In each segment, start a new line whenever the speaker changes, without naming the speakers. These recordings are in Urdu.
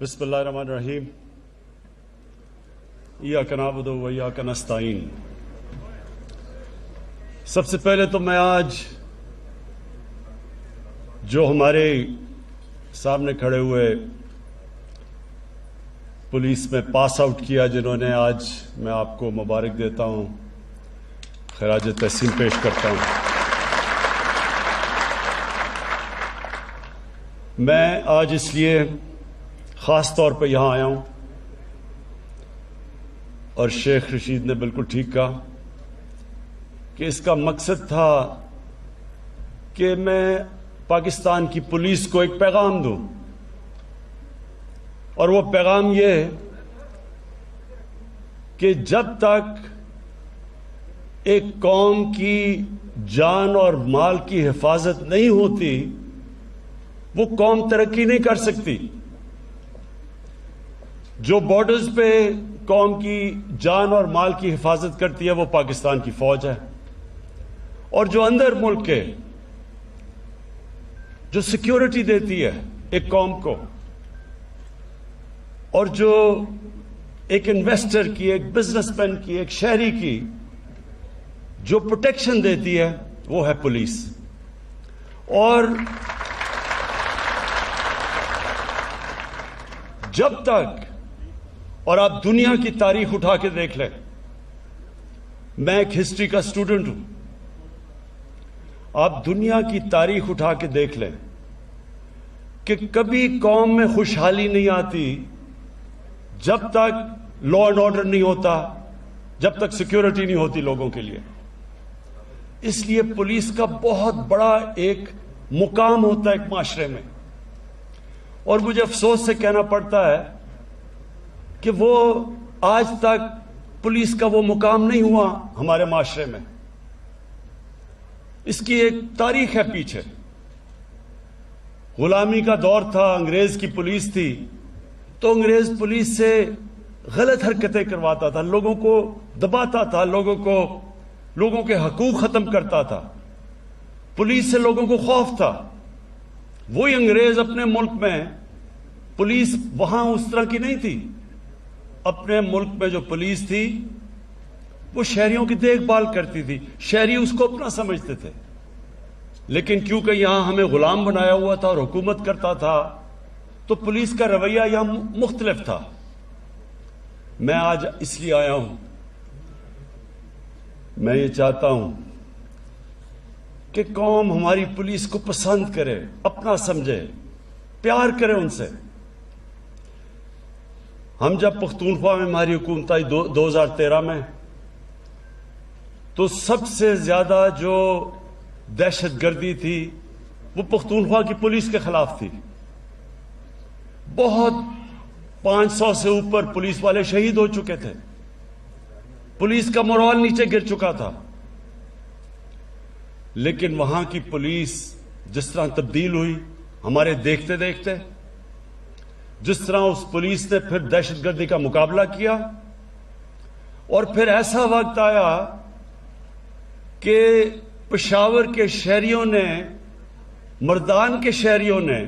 بسم اللہ الرحمن الرحیم ایاک نعبد و ایاک نستعین۔ سب سے پہلے تو میں آج جو ہمارے سامنے کھڑے ہوئے پولیس میں پاس آؤٹ کیا جنہوں نے، آج میں آپ کو مبارک دیتا ہوں، خراج تحسین پیش کرتا ہوں۔ میں آج اس لیے خاص طور پہ یہاں آیا ہوں، اور شیخ رشید نے بالکل ٹھیک کہا کہ اس کا مقصد تھا کہ میں پاکستان کی پولیس کو ایک پیغام دوں، اور وہ پیغام یہ کہ جب تک ایک قوم کی جان اور مال کی حفاظت نہیں ہوتی وہ قوم ترقی نہیں کر سکتی۔ جو بارڈرز پہ قوم کی جان اور مال کی حفاظت کرتی ہے وہ پاکستان کی فوج ہے، اور جو اندر ملک کے جو سیکیورٹی دیتی ہے ایک قوم کو، اور جو ایک انویسٹر کی، ایک بزنس مین کی، ایک شہری کی جو پروٹیکشن دیتی ہے وہ ہے پولیس۔ اور جب تک، اور آپ دنیا کی تاریخ اٹھا کے دیکھ لیں، میں ایک ہسٹری کا اسٹوڈنٹ ہوں، آپ دنیا کی تاریخ اٹھا کے دیکھ لیں کہ کبھی قوم میں خوشحالی نہیں آتی جب تک لا اینڈ آرڈر نہیں ہوتا، جب تک سیکیورٹی نہیں ہوتی لوگوں کے لیے۔ اس لیے پولیس کا بہت بڑا ایک مقام ہوتا ہے ایک معاشرے میں، اور مجھے افسوس سے کہنا پڑتا ہے کہ وہ آج تک پولیس کا وہ مقام نہیں ہوا ہمارے معاشرے میں۔ اس کی ایک تاریخ ہے پیچھے۔ غلامی کا دور تھا، انگریز کی پولیس تھی، تو انگریز پولیس سے غلط حرکتیں کرواتا تھا، لوگوں کو دباتا تھا، لوگوں کے حقوق ختم کرتا تھا، پولیس سے لوگوں کو خوف تھا۔ وہی انگریز اپنے ملک میں، پولیس وہاں اس طرح کی نہیں تھی۔ اپنے ملک میں جو پولیس تھی وہ شہریوں کی دیکھ بھال کرتی تھی، شہری اس کو اپنا سمجھتے تھے، لیکن کیونکہ یہاں ہمیں غلام بنایا ہوا تھا اور حکومت کرتا تھا تو پولیس کا رویہ یہاں مختلف تھا۔ میں آج اس لیے آیا ہوں، میں یہ چاہتا ہوں کہ قوم ہماری پولیس کو پسند کرے، اپنا سمجھے، پیار کرے ان سے۔ ہم جب پختونخوا میں ہماری حکومت آئی 2013 میں، تو سب سے زیادہ جو دہشت گردی تھی وہ پختونخوا کی پولیس کے خلاف تھی۔ بہت 500 سے اوپر پولیس والے شہید ہو چکے تھے، پولیس کا مورال نیچے گر چکا تھا، لیکن وہاں کی پولیس جس طرح تبدیل ہوئی ہمارے دیکھتے دیکھتے، جس طرح اس پولیس نے پھر دہشت گردی کا مقابلہ کیا، اور پھر ایسا وقت آیا کہ پشاور کے شہریوں نے، مردان کے شہریوں نے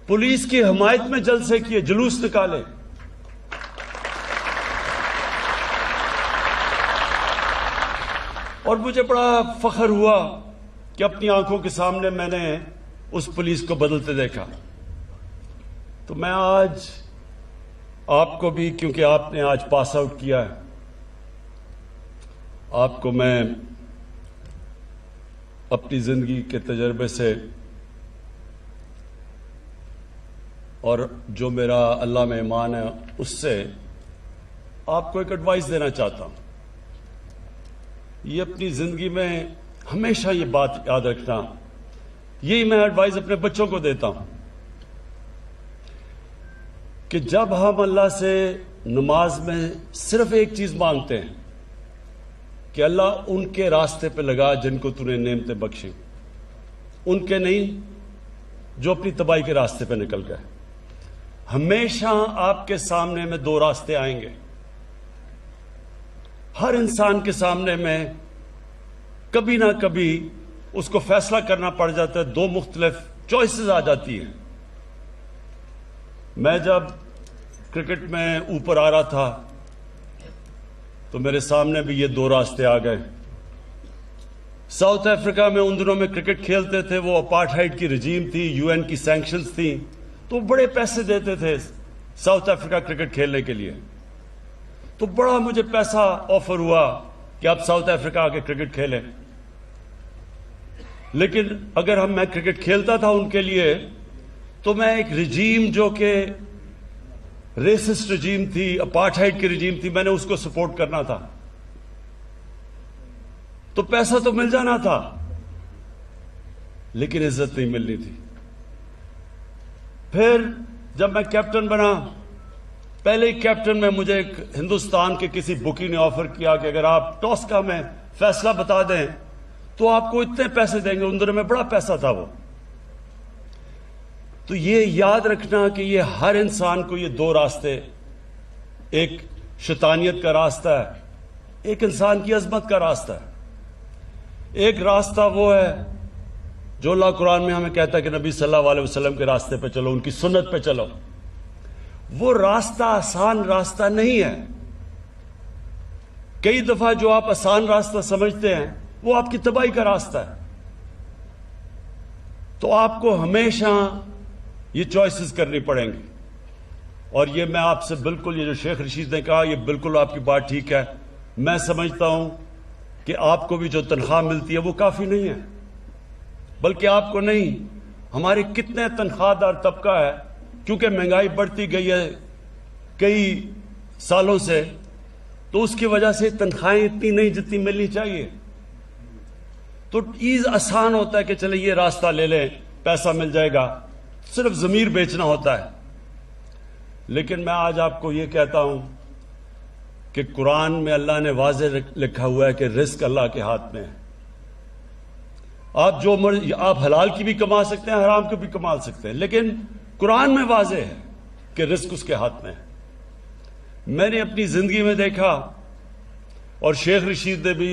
پولیس کی حمایت میں جلسے کیے، جلوس نکالے۔ اور مجھے بڑا فخر ہوا کہ اپنی آنکھوں کے سامنے میں نے اس پولیس کو بدلتے دیکھا۔ تو میں آج آپ کو بھی، کیونکہ آپ نے آج پاس آؤٹ کیا ہے، آپ کو میں اپنی زندگی کے تجربے سے اور جو میرا اللہ میں ایمان ہے اس سے آپ کو ایک ایڈوائس دینا چاہتا ہوں۔ یہ اپنی زندگی میں ہمیشہ یہ بات یاد رکھنا، یہی میں ایڈوائس اپنے بچوں کو دیتا ہوں کہ جب ہم اللہ سے نماز میں صرف ایک چیز مانگتے ہیں کہ اللہ ان کے راستے پہ لگا جن کو تو نے نعمتیں بخشی، ان کے نہیں جو اپنی تباہی کے راستے پہ نکل گئے۔ ہمیشہ آپ کے سامنے میں دو راستے آئیں گے، ہر انسان کے سامنے میں کبھی نہ کبھی اس کو فیصلہ کرنا پڑ جاتا ہے، دو مختلف چوائسز آ جاتی ہیں۔ میں جب کرکٹ میں اوپر آ رہا تھا تو میرے سامنے بھی یہ دو راستے آ گئے. ساؤتھ افریقہ میں ان دنوں میں کرکٹ کھیلتے تھے, وہ اپارٹھائیڈ کی رجیم تھی, یو این کی سینکشنز تھیں, تو بڑے پیسے دیتے تھے ساؤتھ افریقہ کرکٹ کھیلنے کے لیے. تو بڑا مجھے پیسہ آفر ہوا کہ آپ ساؤتھ افریقہ آ کے کرکٹ کھیلیں. لیکن اگر میں کرکٹ کھیلتا تھا ان کے لیے تو میں ایک رجیم جو کہ ریسسٹ رجیم تھی, اپارٹھائیڈ کی رجیم تھی, میں نے اس کو سپورٹ کرنا تھا. تو پیسہ تو مل جانا تھا لیکن عزت نہیں ملنی تھی. پھر جب میں کیپٹن بنا, پہلے ہی کیپٹن میں مجھے ایک ہندوستان کے کسی بکی نے آفر کیا کہ اگر آپ ٹاس کا میں فیصلہ بتا دیں تو آپ کو اتنے پیسے دیں گے. ان دنوں میں بڑا پیسہ تھا وہ. تو یہ یاد رکھنا کہ یہ ہر انسان کو یہ دو راستے, ایک شیطانیت کا راستہ ہے, ایک انسان کی عظمت کا راستہ ہے. ایک راستہ وہ ہے جو اللہ قرآن میں ہمیں کہتا ہے کہ نبی صلی اللہ علیہ وسلم کے راستے پہ چلو, ان کی سنت پہ چلو. وہ راستہ آسان راستہ نہیں ہے. کئی دفعہ جو آپ آسان راستہ سمجھتے ہیں وہ آپ کی تباہی کا راستہ ہے. تو آپ کو ہمیشہ یہ چوائسز کرنی پڑیں گی. اور یہ میں آپ سے بالکل, یہ جو شیخ رشید نے کہا, یہ بالکل آپ کی بات ٹھیک ہے. میں سمجھتا ہوں کہ آپ کو بھی جو تنخواہ ملتی ہے وہ کافی نہیں ہے. بلکہ آپ کو نہیں, ہمارے کتنے تنخواہ دار طبقہ ہے, کیونکہ مہنگائی بڑھتی گئی ہے کئی سالوں سے, تو اس کی وجہ سے تنخواہیں اتنی نہیں جتنی ملنی چاہیے. تو ایز آسان ہوتا ہے کہ چلے یہ راستہ لے لیں, پیسہ مل جائے گا, صرف ضمیر بیچنا ہوتا ہے. لیکن میں آج آپ کو یہ کہتا ہوں کہ قرآن میں اللہ نے واضح لکھا ہوا ہے کہ رزق اللہ کے ہاتھ میں ہے. آپ جو آپ حلال کی بھی کما سکتے ہیں, حرام کی بھی کما سکتے ہیں, لیکن قرآن میں واضح ہے کہ رزق اس کے ہاتھ میں ہے. میں نے اپنی زندگی میں دیکھا, اور شیخ رشید نے بھی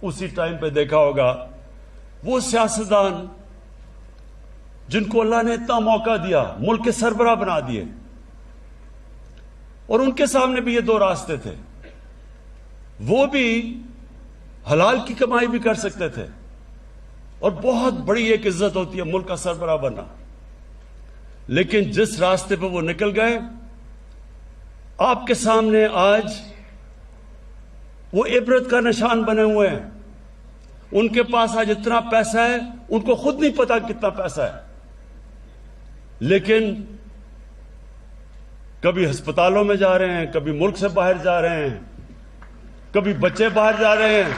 اسی ٹائم پہ دیکھا ہوگا, وہ سیاستدان جن کو اللہ نے اتنا موقع دیا, ملک کے سربراہ بنا دیے, اور ان کے سامنے بھی یہ دو راستے تھے. وہ بھی حلال کی کمائی بھی کر سکتے تھے, اور بہت بڑی ایک عزت ہوتی ہے ملک کا سربراہ بننا. لیکن جس راستے پہ وہ نکل گئے, آپ کے سامنے آج وہ عبرت کا نشان بنے ہوئے ہیں. ان کے پاس آج اتنا پیسہ ہے, ان کو خود نہیں پتا کتنا پیسہ ہے, لیکن کبھی ہسپتالوں میں جا رہے ہیں, کبھی ملک سے باہر جا رہے ہیں, کبھی بچے باہر جا رہے ہیں,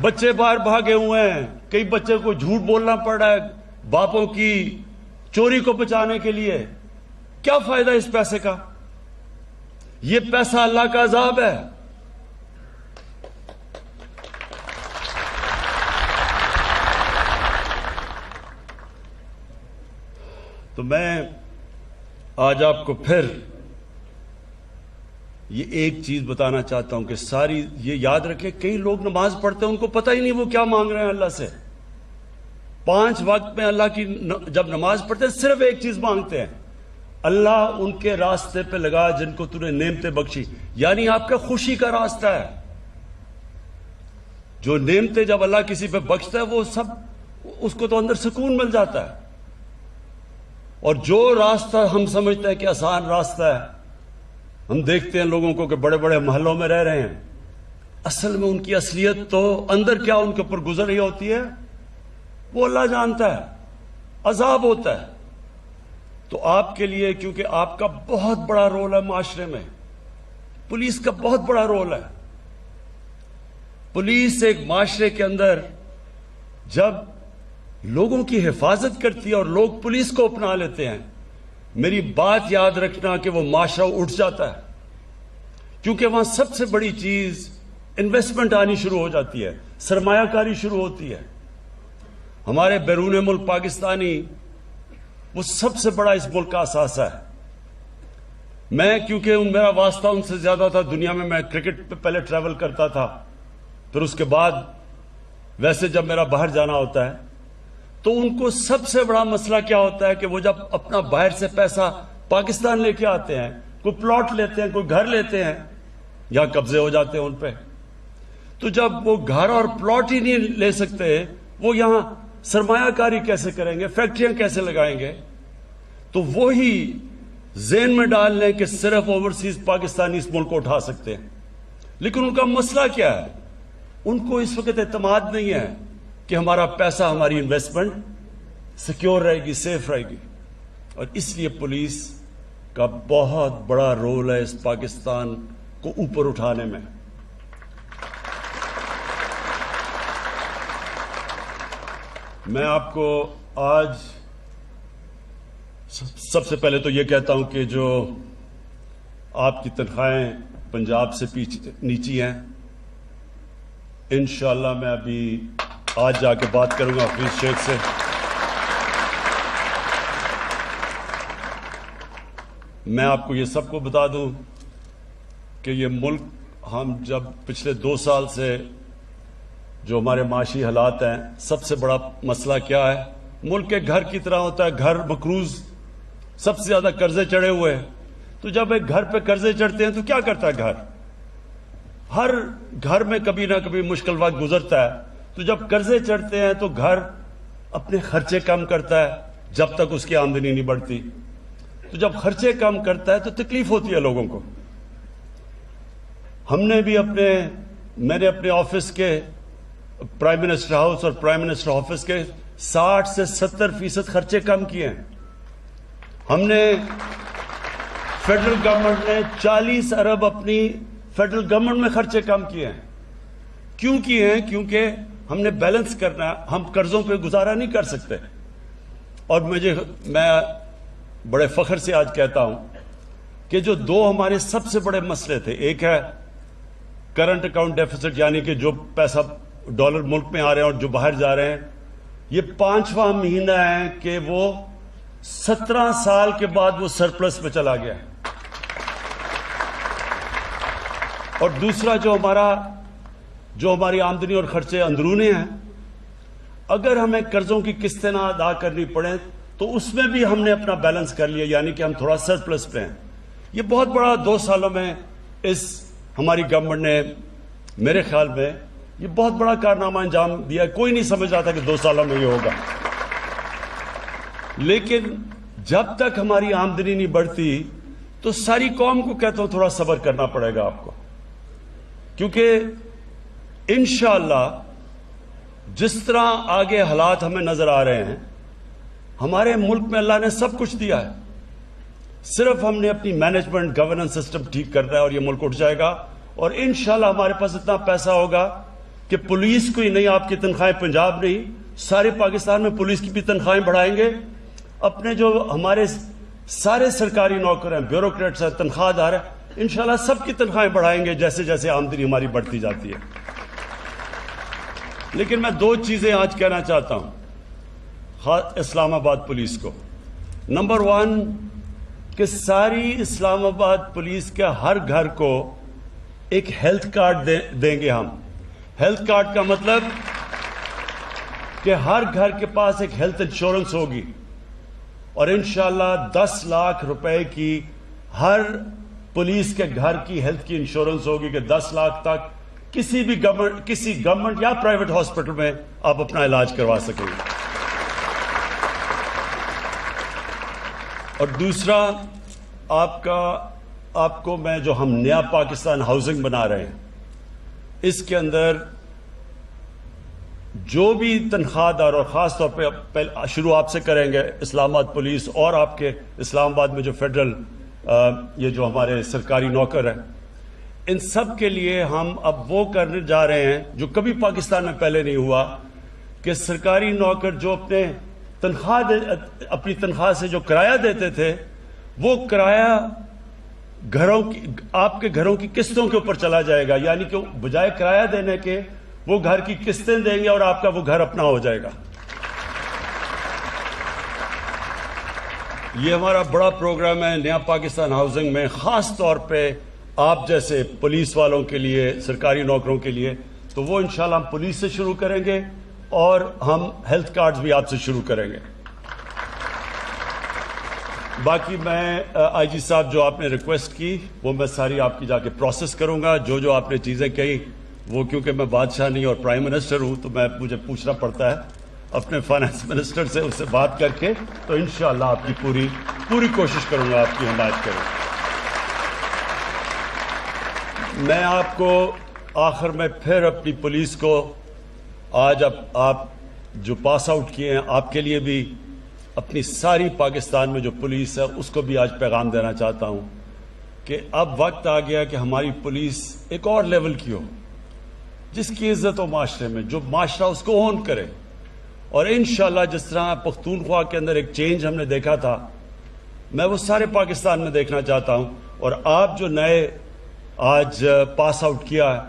بچے باہر بھاگے ہوئے ہیں. کئی بچے کو جھوٹ بولنا پڑ رہا ہے باپوں کی چوری کو بچانے کے لیے. کیا فائدہ اس پیسے کا؟ یہ پیسہ اللہ کا عذاب ہے. تو میں آج آپ کو پھر یہ ایک چیز بتانا چاہتا ہوں کہ ساری یہ یاد رکھیں, کئی لوگ نماز پڑھتے ہیں ان کو پتہ ہی نہیں وہ کیا مانگ رہے ہیں اللہ سے. 5 وقت میں اللہ کی جب نماز پڑھتے ہیں صرف ایک چیز مانگتے ہیں, اللہ ان کے راستے پہ لگا جن کو تو نے نعمتیں بخشی. یعنی آپ کا خوشی کا راستہ ہے. جو نعمتیں جب اللہ کسی پہ بخشتا ہے وہ سب, اس کو تو اندر سکون مل جاتا ہے. اور جو راستہ ہم سمجھتے ہیں کہ آسان راستہ ہے, ہم دیکھتے ہیں لوگوں کو کہ بڑے بڑے محلوں میں رہ رہے ہیں, اصل میں ان کی اصلیت تو اندر کیا ان کے اوپر گزر رہی ہوتی ہے وہ اللہ جانتا ہے. عذاب ہوتا ہے. تو آپ کے لیے, کیونکہ آپ کا بہت بڑا رول ہے معاشرے میں, پولیس کا بہت بڑا رول ہے. پولیس ایک معاشرے کے اندر جب لوگوں کی حفاظت کرتی ہے اور لوگ پولیس کو اپنا لیتے ہیں, میری بات یاد رکھنا کہ وہ معاشرہ اٹھ جاتا ہے. کیونکہ وہاں سب سے بڑی چیز انویسٹمنٹ آنی شروع ہو جاتی ہے, سرمایہ کاری شروع ہوتی ہے. ہمارے بیرون ملک پاکستانی وہ سب سے بڑا اس ملک کا اثاثہ ہے. میں کیونکہ میرا واسطہ ان سے زیادہ تھا دنیا میں کرکٹ پہ پہلے ٹریول کرتا تھا, پھر اس کے بعد ویسے جب میرا باہر جانا ہوتا ہے تو ان کو سب سے بڑا مسئلہ کیا ہوتا ہے کہ وہ جب اپنا باہر سے پیسہ پاکستان لے کے آتے ہیں، کوئی پلاٹ لیتے ہیں، کوئی گھر لیتے ہیں، یا قبضے ہو جاتے ہیں ان پہ، تو جب وہ گھر اور پلاٹ ہی نہیں لے سکتے، وہ یہاں سرمایہ کاری کیسے کریں گے، فیکٹریاں کیسے لگائیں گے؟ تو وہی ذہن میں ڈال لیں کہ صرف اوورسیز پاکستانی اس ملک کو اٹھا سکتے ہیں. لیکن ان کا مسئلہ کیا ہے؟ ان کو اس وقت اعتماد نہیں ہے کہ ہمارا پیسہ، ہماری انویسٹمنٹ سیکیور رہے گی، سیف رہے گی. اور اس لیے پولیس کا بہت بڑا رول ہے اس پاکستان کو اوپر اٹھانے میں. میں آپ کو آج سب سے پہلے تو یہ کہتا ہوں کہ جو آپ کی تنخواہیں پنجاب سے نیچی ہیں، انشاءاللہ میں ابھی آج جا کے بات کروں گا حفیظ شیخ سے. میں آپ کو یہ سب کو بتا دوں کہ یہ ملک، ہم جب پچھلے 2 سال سے جو ہمارے معاشی حالات ہیں، سب سے بڑا مسئلہ کیا ہے؟ ملک کے گھر کی طرح ہوتا ہے، گھر مقروض، سب سے زیادہ قرضے چڑھے ہوئے ہیں. تو جب ایک گھر پہ قرضے چڑھتے ہیں تو کیا کرتا ہے گھر؟ ہر گھر میں کبھی نہ کبھی مشکل وقت گزرتا ہے. تو جب قرضے چڑھتے ہیں تو گھر اپنے خرچے کم کرتا ہے جب تک اس کی آمدنی نہیں بڑھتی. تو جب خرچے کم کرتا ہے تو تکلیف ہوتی ہے لوگوں کو. ہم نے بھی میں نے اپنے آفس کے، پرائم منسٹر ہاؤس اور پرائم منسٹر آفس کے 60 سے 70% خرچے کم کیے ہیں. ہم نے فیڈرل گورنمنٹ نے 40 ارب اپنی فیڈرل گورنمنٹ میں خرچے کم کیے ہیں. کیوں کیے ہیں؟ کیونکہ ہم نے بیلنس کرنا ہے. ہم قرضوں پہ گزارا نہیں کر سکتے. اور میں بڑے فخر سے آج کہتا ہوں کہ جو 2 ہمارے سب سے بڑے مسئلے تھے، ایک ہے کرنٹ اکاؤنٹ ڈیفیسٹ، یعنی کہ جو پیسہ ڈالر ملک میں آ رہے ہیں اور جو باہر جا رہے ہیں، یہ 5واں مہینہ ہے کہ وہ 17 سال کے بعد وہ سرپلس میں چلا گیا. اور دوسرا جو ہماری آمدنی اور خرچے اندرونی ہیں، اگر ہمیں قرضوں کی قسطیں نہ ادا کرنی پڑیں تو اس میں بھی ہم نے اپنا بیلنس کر لیا، یعنی کہ ہم تھوڑا سرپلس پہ ہیں. یہ بہت بڑا 2 سالوں میں ہماری گورنمنٹ نے، میرے خیال میں یہ بہت بڑا کارنامہ انجام دیا. کوئی نہیں سمجھ رہا تھا کہ 2 سالوں میں یہ ہوگا. لیکن جب تک ہماری آمدنی نہیں بڑھتی تو ساری قوم کو کہتا ہوں تھوڑا صبر کرنا پڑے گا آپ کو. کیونکہ انشاءاللہ جس طرح آگے حالات ہمیں نظر آ رہے ہیں، ہمارے ملک میں اللہ نے سب کچھ دیا ہے. صرف ہم نے اپنی مینجمنٹ، گورننس سسٹم ٹھیک کرنا ہے اور یہ ملک اٹھ جائے گا. اور انشاءاللہ ہمارے پاس اتنا پیسہ ہوگا کہ پولیس کو ہی نہیں، آپ کی تنخواہیں پنجاب نہیں، سارے پاکستان میں پولیس کی بھی تنخواہیں بڑھائیں گے. اپنے جو ہمارے سارے سرکاری نوکر ہیں، بیوروکریٹس ہیں، تنخواہ دار ہیں، انشاءاللہ سب کی تنخواہیں بڑھائیں گے جیسے جیسے آمدنی ہماری بڑھتی جاتی ہے. لیکن میں 2 چیزیں آج کہنا چاہتا ہوں خاص اسلام آباد پولیس کو. نمبر 1 کہ ساری اسلام آباد پولیس کے ہر گھر کو ایک ہیلتھ کارڈ دیں گے ہم. ہیلتھ کارڈ کا مطلب کہ ہر گھر کے پاس ایک ہیلتھ انشورنس ہوگی، اور انشاءاللہ 10 لاکھ روپے کی ہر پولیس کے گھر کی ہیلتھ کی انشورنس ہوگی کہ 10 لاکھ تک کسی گورنمنٹ یا پرائیویٹ ہاسپٹل میں آپ اپنا علاج کروا سکیں گے. اور دوسرا، آپ کو میں جو ہم نیا پاکستان ہاؤسنگ بنا رہے ہیں، اس کے اندر جو بھی تنخواہ دار، اور خاص طور پہ شروع آپ سے کریں گے، اسلام آباد پولیس اور آپ کے اسلام آباد میں جو فیڈرل یہ جو ہمارے سرکاری نوکر ہیں، ان سب کے لیے ہم اب وہ کرنے جا رہے ہیں جو کبھی پاکستان میں پہلے نہیں ہوا، کہ سرکاری نوکر جو اپنی تنخواہ سے جو کرایہ دیتے تھے، وہ کرایہ آپ کے گھروں کی قسطوں کے اوپر چلا جائے گا. یعنی کہ بجائے کرایہ دینے کے وہ گھر کی قسطیں دیں گے اور آپ کا وہ گھر اپنا ہو جائے گا. یہ ہمارا بڑا پروگرام ہے نیا پاکستان ہاؤسنگ میں، خاص طور پہ آپ جیسے پولیس والوں کے لیے، سرکاری نوکروں کے لیے. تو وہ انشاءاللہ ہم پولیس سے شروع کریں گے اور ہم ہیلتھ کارڈز بھی آپ سے شروع کریں گے. باقی میں آئی جی صاحب جو آپ نے ریکویسٹ کی وہ میں ساری آپ کی جا کے پروسیس کروں گا. جو آپ نے چیزیں کہی وہ کیونکہ میں بادشاہ نہیں اور پرائم منسٹر ہوں تو مجھے پوچھنا پڑتا ہے اپنے فائنانس منسٹر سے, اس سے بات کر کے. تو انشاءاللہ آپ کی پوری کوشش کروں گا آپ کی حمایت کروں. میں آپ کو آخر میں پھر اپنی پولیس کو آج آپ جو پاس آؤٹ کیے ہیں آپ کے لیے بھی اپنی ساری پاکستان میں جو پولیس ہے اس کو بھی آج پیغام دینا چاہتا ہوں کہ اب وقت آ گیا کہ ہماری پولیس ایک اور لیول کی ہو جس کی عزت ہو معاشرے میں, جو معاشرہ اس کو اون کرے. اور انشاءاللہ جس طرح پختونخوا کے اندر ایک چینج ہم نے دیکھا تھا میں وہ سارے پاکستان میں دیکھنا چاہتا ہوں. اور آپ جو نئے آج پاس آؤٹ کیا ہے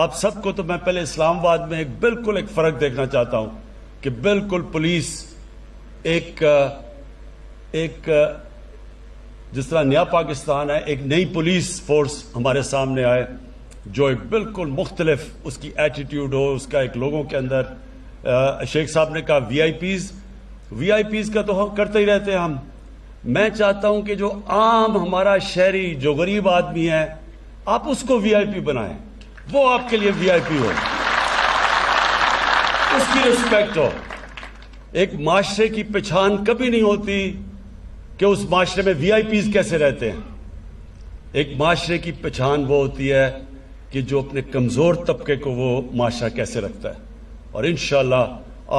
آپ سب کو تو میں پہلے اسلام آباد میں بالکل ایک فرق دیکھنا چاہتا ہوں کہ بالکل پولیس ایک جس طرح نیا پاکستان ہے ایک نئی پولیس فورس ہمارے سامنے آئے جو ایک بالکل مختلف اس کی ایٹیٹیوڈ ہو, اس کا ایک لوگوں کے اندر. شیخ صاحب نے کہا وی آئی پیز کا تو ہم کرتے ہی رہتے ہیں ہم. میں چاہتا ہوں کہ جو عام ہمارا شہری جو غریب آدمی ہے آپ اس کو وی آئی پی بنائیں, وہ آپ کے لیے وی آئی پی ہو, اس کی رسپیکٹ ہو. ایک معاشرے کی پہچان کبھی نہیں ہوتی کہ اس معاشرے میں وی آئی پیز کیسے رہتے ہیں. ایک معاشرے کی پہچان وہ ہوتی ہے کہ جو اپنے کمزور طبقے کو وہ معاشرہ کیسے رکھتا ہے. اور انشاءاللہ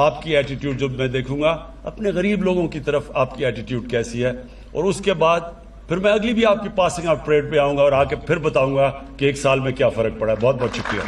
آپ کی ایٹیٹیوڈ جو میں دیکھوں گا اپنے غریب لوگوں کی طرف آپ کی ایٹیٹیوڈ کیسی ہے. اور اس کے بعد پھر میں اگلی بھی آپ کی پاسنگ آف پریڈ پہ آؤں گا اور آ کے پھر بتاؤں گا کہ ایک سال میں کیا فرق پڑا ہے. بہت بہت شکریہ.